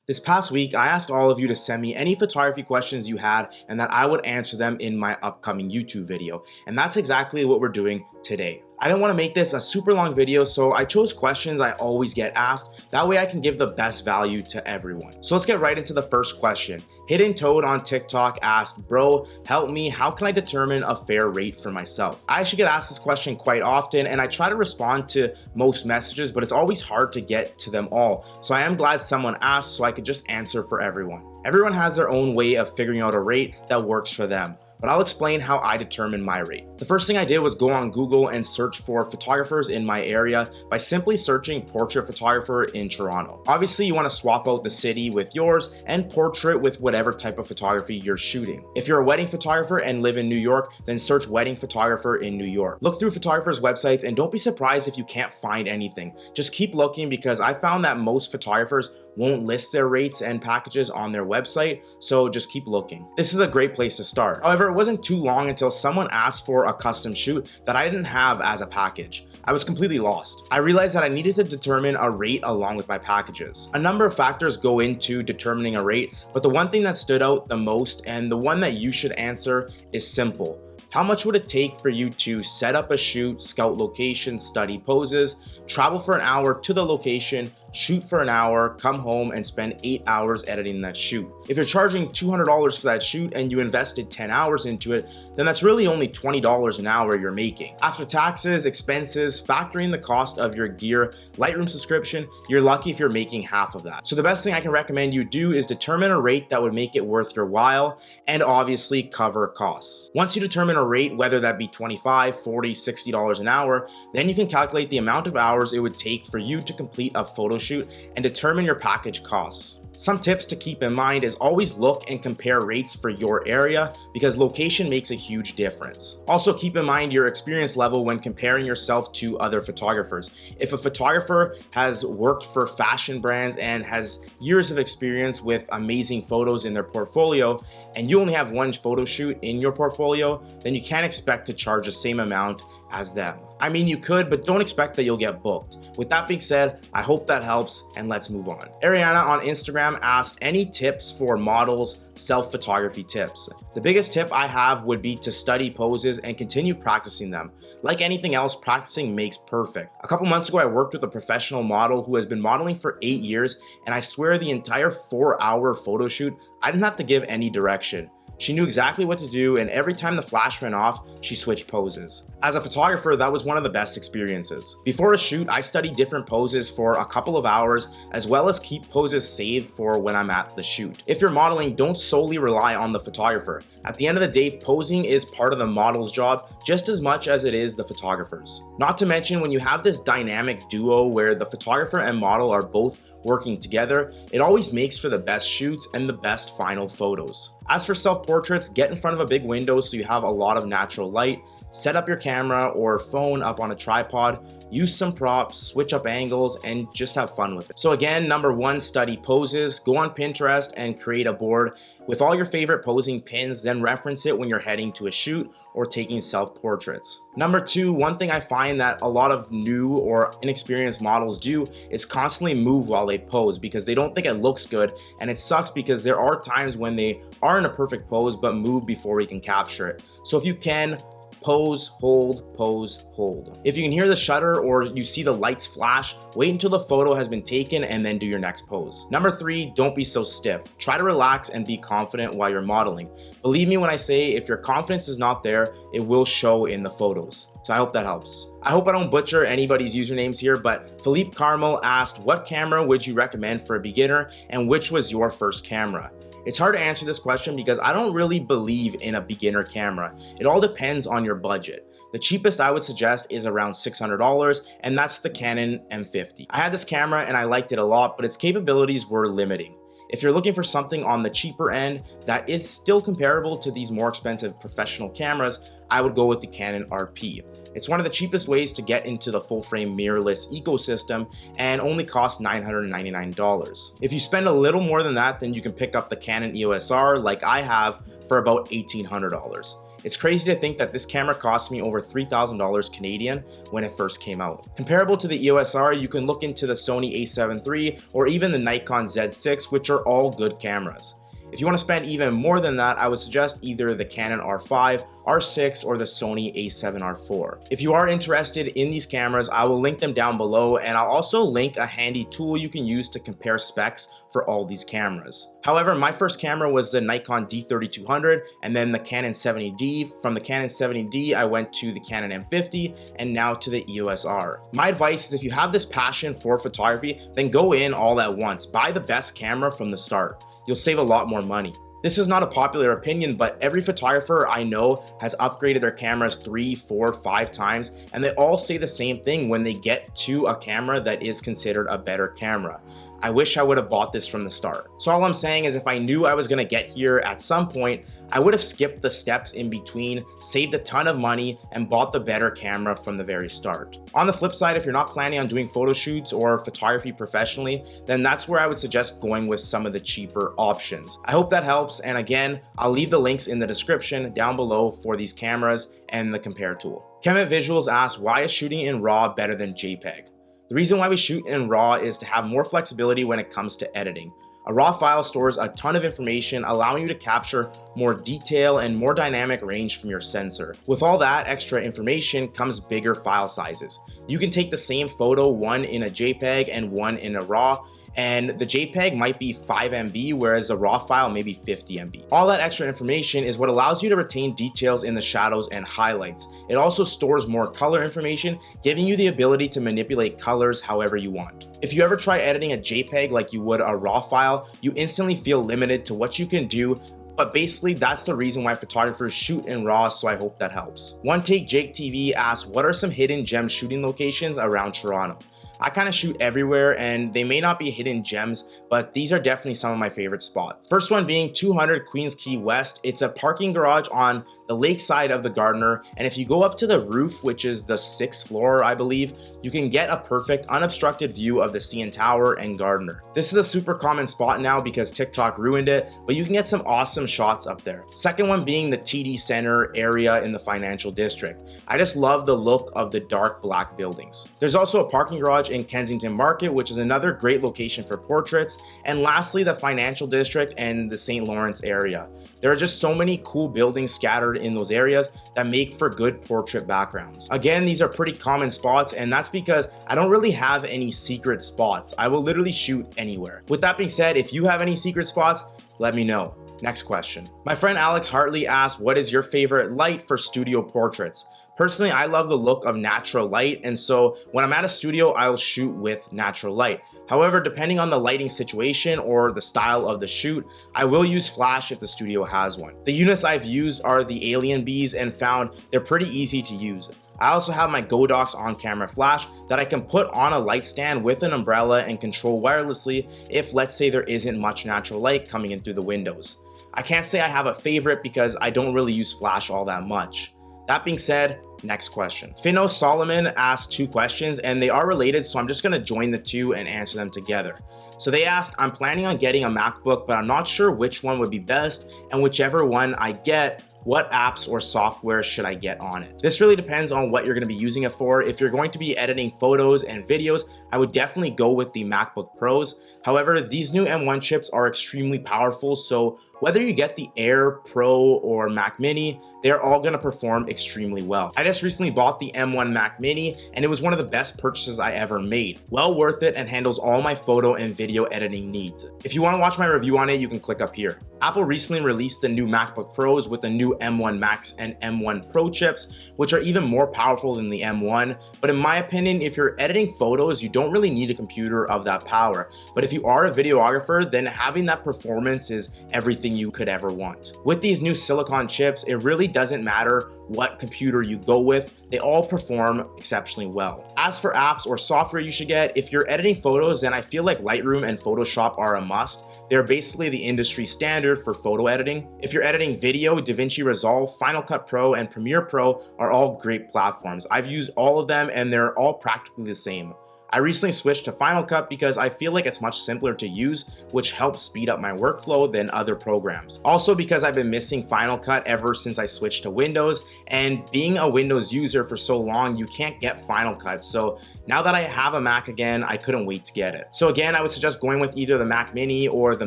This past week, I asked all of you to send me any photography questions you had and that I would answer them in my upcoming YouTube video. And that's exactly what we're doing today. I didn't want to make this a super long video, so I chose questions I always get asked. That way I can give the best value to everyone. So let's get right into the first question. Hidden Toad on TikTok asked, bro, help me, how can I determine a fair rate for myself? I actually get asked this question quite often and I try to respond to most messages, but it's always hard to get to them all. So I am glad someone asked so I could just answer for everyone. Everyone has their own way of figuring out a rate that works for them, but I'll explain how I determine my rate. The first thing I did was go on Google and search for photographers in my area by simply searching portrait photographer in Toronto. Obviously, you want to swap out the city with yours and portrait with whatever type of photography you're shooting. If you're a wedding photographer and live in New York, then search wedding photographer in New York. Look through photographers' websites and don't be surprised if you can't find anything. Just keep looking because I found that most photographers won't list their rates and packages on their website, so just keep looking. This is a great place to start. However, it wasn't too long until someone asked for a custom shoot that I didn't have as a package. I was completely lost. I realized that I needed to determine a rate along with my packages. A number of factors go into determining a rate, but the one thing that stood out the most and the one that you should answer is simple. How much would it take for you to set up a shoot, scout location, study poses, travel for an hour to the location, shoot for an hour, come home and spend 8 hours editing that shoot? If you're charging $200 for that shoot and you invested 10 hours into it, then that's really only $20 an hour you're making. After taxes, expenses, factoring the cost of your gear, Lightroom subscription, you're lucky if you're making half of that. So the best thing I can recommend you do is determine a rate that would make it worth your while and obviously cover costs. Once you determine a rate, whether that be $25, $40, $60 an hour, then you can calculate the amount of hours it would take for you to complete a photo shoot and determine your package costs. Some tips to keep in mind is always look and compare rates for your area because location makes a huge difference. Also keep in mind your experience level when comparing yourself to other photographers. If a photographer has worked for fashion brands and has years of experience with amazing photos in their portfolio and you only have one photo shoot in your portfolio, then you can't expect to charge the same amount as them. I mean, you could, but don't expect that you'll get booked. With that being said, I hope that helps and let's move on. Ariana on Instagram asked any tips for models, self-photography tips. The biggest tip I have would be to study poses and continue practicing them. Like anything else, practicing makes perfect. A couple months ago, I worked with a professional model who has been modeling for 8 years, and I swear the entire 4-hour photo shoot, I didn't have to give any direction. She knew exactly what to do, and every time the flash went off, she switched poses. As a photographer, that was one of the best experiences. Before a shoot, I study different poses for a couple of hours, as well as keep poses saved for when I'm at the shoot. If you're modeling, don't solely rely on the photographer. At the end of the day, posing is part of the model's job just as much as it is the photographer's. Not to mention, when you have this dynamic duo where the photographer and model are both working together, it always makes for the best shoots and the best final photos. As for self-portraits, get in front of a big window so you have a lot of natural light, set up your camera or phone up on a tripod, use some props, switch up angles, and just have fun with it. So again, number one, study poses. Go on Pinterest and create a board with all your favorite posing pins, then reference it when you're heading to a shoot or taking self-portraits. Number two, one thing I find that a lot of new or inexperienced models do is constantly move while they pose because they don't think it looks good, and it sucks because there are times when they are in a perfect pose but move before we can capture it. So if you can, pose, hold, pose, hold. If you can hear the shutter or you see the lights flash, wait until the photo has been taken and then do your next pose. Number three, don't be so stiff. Try to relax and be confident while you're modeling. Believe me when I say if your confidence is not there, it will show in the photos. So I hope that helps. I hope I don't butcher anybody's usernames here, but Philippe Carmel asked, what camera would you recommend for a beginner and which was your first camera? It's hard to answer this question because I don't really believe in a beginner camera. It all depends on your budget. The cheapest I would suggest is around $600, and that's the Canon M50. I had this camera and I liked it a lot, but its capabilities were limiting. If you're looking for something on the cheaper end that is still comparable to these more expensive professional cameras, I would go with the Canon RP. It's one of the cheapest ways to get into the full-frame mirrorless ecosystem and only costs $999. If you spend a little more than that, then you can pick up the Canon EOS R like I have for about $1,800. It's crazy to think that this camera cost me over $3,000 Canadian when it first came out. Comparable to the EOS R, you can look into the Sony a7 III or even the Nikon Z6, which are all good cameras. If you want to spend even more than that, I would suggest either the Canon R5, R6, or the Sony a7 R4. If you are interested in these cameras, I will link them down below, and I'll also link a handy tool you can use to compare specs for all these cameras. However, my first camera was the Nikon D3200 and then the Canon 70D. From the Canon 70D, I went to the Canon M50 and now to the EOS R. My advice is if you have this passion for photography, then go in all at once. Buy the best camera from the start. You'll save a lot more money. This is not a popular opinion, but every photographer I know has upgraded their cameras 3, 4, 5 times, and they all say the same thing when they get to a camera that is considered a better camera. I wish I would have bought this from the start. So all I'm saying is if I knew I was gonna get here at some point, I would have skipped the steps in between, saved a ton of money, and bought the better camera from the very start. On the flip side, if you're not planning on doing photo shoots or photography professionally, then that's where I would suggest going with some of the cheaper options. I hope that helps, and again, I'll leave the links in the description down below for these cameras and the compare tool. Kemet Visuals asks, why is shooting in RAW better than JPEG? The reason why we shoot in RAW is to have more flexibility when it comes to editing. A RAW file stores a ton of information, allowing you to capture more detail and more dynamic range from your sensor. With all that extra information comes bigger file sizes. You can take the same photo, one in a JPEG and one in a RAW, and the JPEG might be 5 MB, whereas a RAW file may be 50 MB. All that extra information is what allows you to retain details in the shadows and highlights. It also stores more color information, giving you the ability to manipulate colors however you want. If you ever try editing a JPEG like you would a RAW file, you instantly feel limited to what you can do, but basically that's the reason why photographers shoot in RAW, so I hope that helps. One Take Jake TV asks, what are some hidden gem shooting locations around Toronto? I kind of shoot everywhere, and they may not be hidden gems, but these are definitely some of my favorite spots. First one being 200 Queens Quay West. It's a parking garage on the lake side of the Gardiner, and if you go up to the roof, which is the 6th floor, I believe, you can get a perfect unobstructed view of the CN Tower and Gardiner. This is a super common spot now because TikTok ruined it, but you can get some awesome shots up there. Second one being the TD Center area in the financial district. I just love the look of the dark black buildings. There's also a parking garage in Kensington Market, which is another great location for portraits. And lastly, the financial district and the St. Lawrence area. There are just so many cool buildings scattered in those areas that make for good portrait backgrounds. Again, these are pretty common spots, and that's because I don't really have any secret spots. I will literally shoot anywhere. With that being said, if you have any secret spots, let me know. Next question. My friend Alex Hartley asked, what is your favorite light for studio portraits? Personally, I love the look of natural light, and so when I'm at a studio, I'll shoot with natural light. However, depending on the lighting situation or the style of the shoot, I will use flash if the studio has one. The units I've used are the Alien Bees and found they're pretty easy to use. I also have my Godox on-camera flash that I can put on a light stand with an umbrella and control wirelessly if, let's say, there isn't much natural light coming in through the windows. I can't say I have a favorite because I don't really use flash all that much. That being said, next question. Finno Solomon asked 2 questions and they are related, so I'm just gonna join the 2 and answer them together. So they asked, I'm planning on getting a MacBook, but I'm not sure which one would be best, and whichever one I get, what apps or software should I get on it? This really depends on what you're going to be using it for. If you're going to be editing photos and videos, I would definitely go with the MacBook Pros. However, these new M1 chips are extremely powerful, so whether you get the Air, Pro, or Mac Mini, they're all going to perform extremely well. I just recently bought the M1 Mac Mini, and it was one of the best purchases I ever made. Well worth it and handles all my photo and video editing needs. If you want to watch my review on it, you can click up here. Apple recently released the new MacBook Pros with the new M1 Max and M1 Pro chips, which are even more powerful than the M1. But in my opinion, if you're editing photos, you don't really need a computer of that power. But if you are a videographer, then having that performance is everything you could ever want. With these new silicon chips, it really doesn't matter what computer you go with, they all perform exceptionally well. As for apps or software you should get, if you're editing photos, then I feel like Lightroom and Photoshop are a must. They're basically the industry standard for photo editing. If you're editing video, DaVinci Resolve, Final Cut Pro, and Premiere Pro are all great platforms. I've used all of them and they're all practically the same. I recently switched to Final Cut because I feel like it's much simpler to use, which helps speed up my workflow than other programs. Also because I've been missing Final Cut ever since I switched to Windows, and being a Windows user for so long, you can't get Final Cut. So now that I have a Mac again, I couldn't wait to get it. So again, I would suggest going with either the Mac Mini or the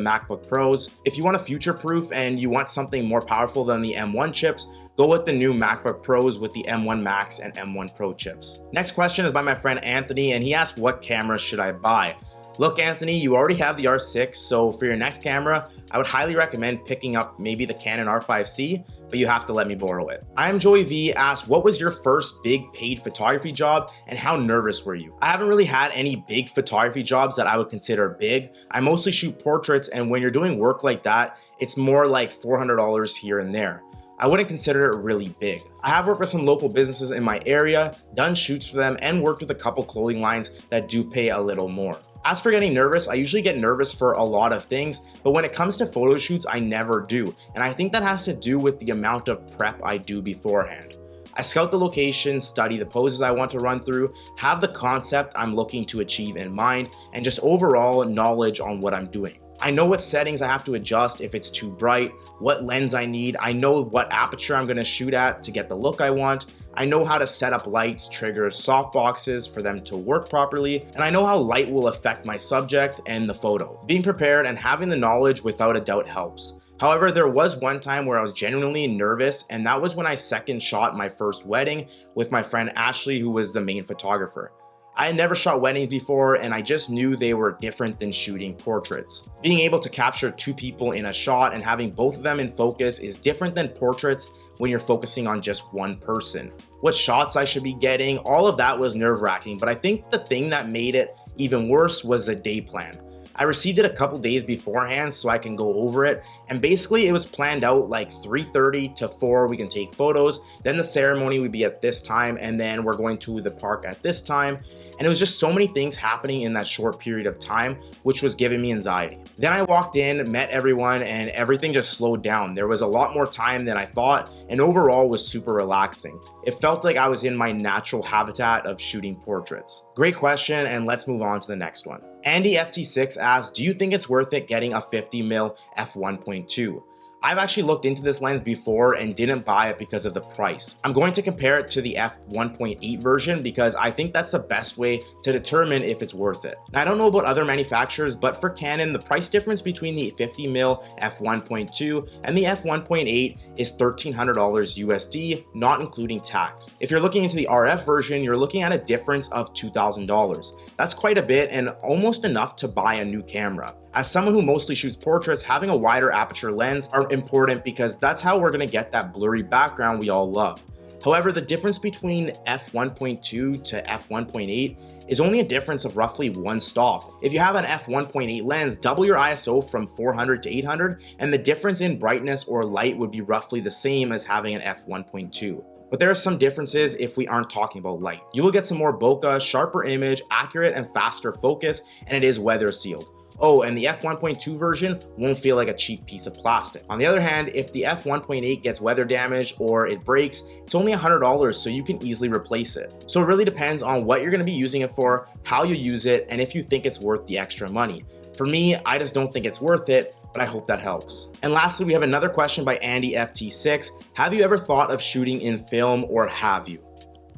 MacBook Pros. If you want a future-proof and you want something more powerful than the M1 chips, go with the new MacBook Pros with the M1 Max and M1 Pro chips. Next question is by my friend Anthony, and he asked, what camera should I buy? Look, Anthony, you already have the R6, so for your next camera, I would highly recommend picking up maybe the Canon R5C, but you have to let me borrow it. I'm Joey V asked, what was your first big paid photography job and how nervous were you? I haven't really had any big photography jobs that I would consider big. I mostly shoot portraits, and when you're doing work like that, it's more like $400 here and there. I wouldn't consider it really big. I have worked with some local businesses in my area, done shoots for them, and worked with a couple clothing lines that do pay a little more. As for getting nervous, I usually get nervous for a lot of things, but when it comes to photo shoots, I never do. And I think that has to do with the amount of prep I do beforehand. I scout the location, study the poses I want to run through, have the concept I'm looking to achieve in mind, and just overall knowledge on what I'm doing. I know what settings I have to adjust if it's too bright, what lens I need, I know what aperture I'm gonna shoot at to get the look I want, I know how to set up lights, triggers, softboxes for them to work properly, and I know how light will affect my subject and the photo. Being prepared and having the knowledge without a doubt helps. However, there was one time where I was genuinely nervous, and that was when I second shot my first wedding with my friend Ashley, who was the main photographer. I had never shot weddings before, and I just knew they were different than shooting portraits. Being able to capture two people in a shot and having both of them in focus is different than portraits when you're focusing on just one person. What shots I should be getting, all of that was nerve-wracking, but I think the thing that made it even worse was the day plan. I received it a couple days beforehand so I can go over it, and basically it was planned out like 3:30 to 4 we can take photos, then the ceremony would be at this time, and then we're going to the park at this time. And it was just so many things happening in that short period of time, which was giving me anxiety. Then I walked in, met everyone, and everything just slowed down. There was a lot more time than I thought, and overall was super relaxing. It felt like I was in my natural habitat of shooting portraits. Great question, and let's move on to the next one. Andy FT6 asked, do you think it's worth it getting a 50mm f1.2? I've actually looked into this lens before and didn't buy it because of the price. I'm going to compare it to the f1.8 version because I think that's the best way to determine if it's worth it. Now, I don't know about other manufacturers, but for Canon, the price difference between the 50mm f1.2 and the f1.8 is $1,300 USD, not including tax. If you're looking into the RF version, you're looking at a difference of $2,000. That's quite a bit and almost enough to buy a new camera. As someone who mostly shoots portraits, having a wider aperture lens are important because that's how we're gonna get that blurry background we all love. However, the difference between f1.2 to f1.8 is only a difference of roughly one stop. If you have an f1.8 lens, double your ISO from 400 to 800, and the difference in brightness or light would be roughly the same as having an f1.2. But there are some differences if we aren't talking about light. You will get some more bokeh, sharper image, accurate and faster focus, and it is weather sealed. Oh, and the f1.2 version won't feel like a cheap piece of plastic. On the other hand, if the f1.8 gets weather damage or it breaks, it's only $100, so you can easily replace it. So it really depends on what you're gonna be using it for, how you use it, and if you think it's worth the extra money. For me, I just don't think it's worth it, but I hope that helps. And lastly, we have another question by Andy FT6. Have you ever thought of shooting in film, or have you?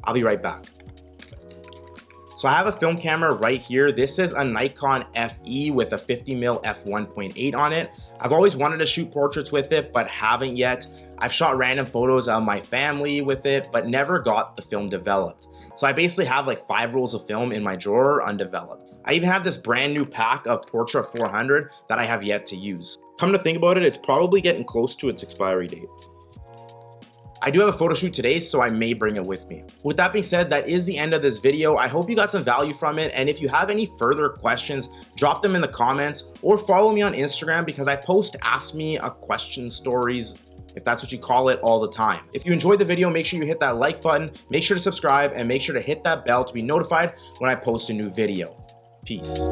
I'll be right back. So I have a film camera right here. This is a Nikon FE with a 50mm f1.8 on it. I've always wanted to shoot portraits with it, but haven't yet. I've shot random photos of my family with it, but never got the film developed. So I basically have like 5 rolls of film in my drawer undeveloped. I even have this brand new pack of Portra 400 that I have yet to use. Come to think about it, it's probably getting close to its expiry date. I do have a photo shoot today, so I may bring it with me. With that being said, that is the end of this video. I hope you got some value from it, and if you have any further questions, drop them in the comments or follow me on Instagram because I post Ask Me a Question stories, if that's what you call it, all the time. If you enjoyed the video, make sure you hit that like button, make sure to subscribe, and make sure to hit that bell to be notified when I post a new video. Peace.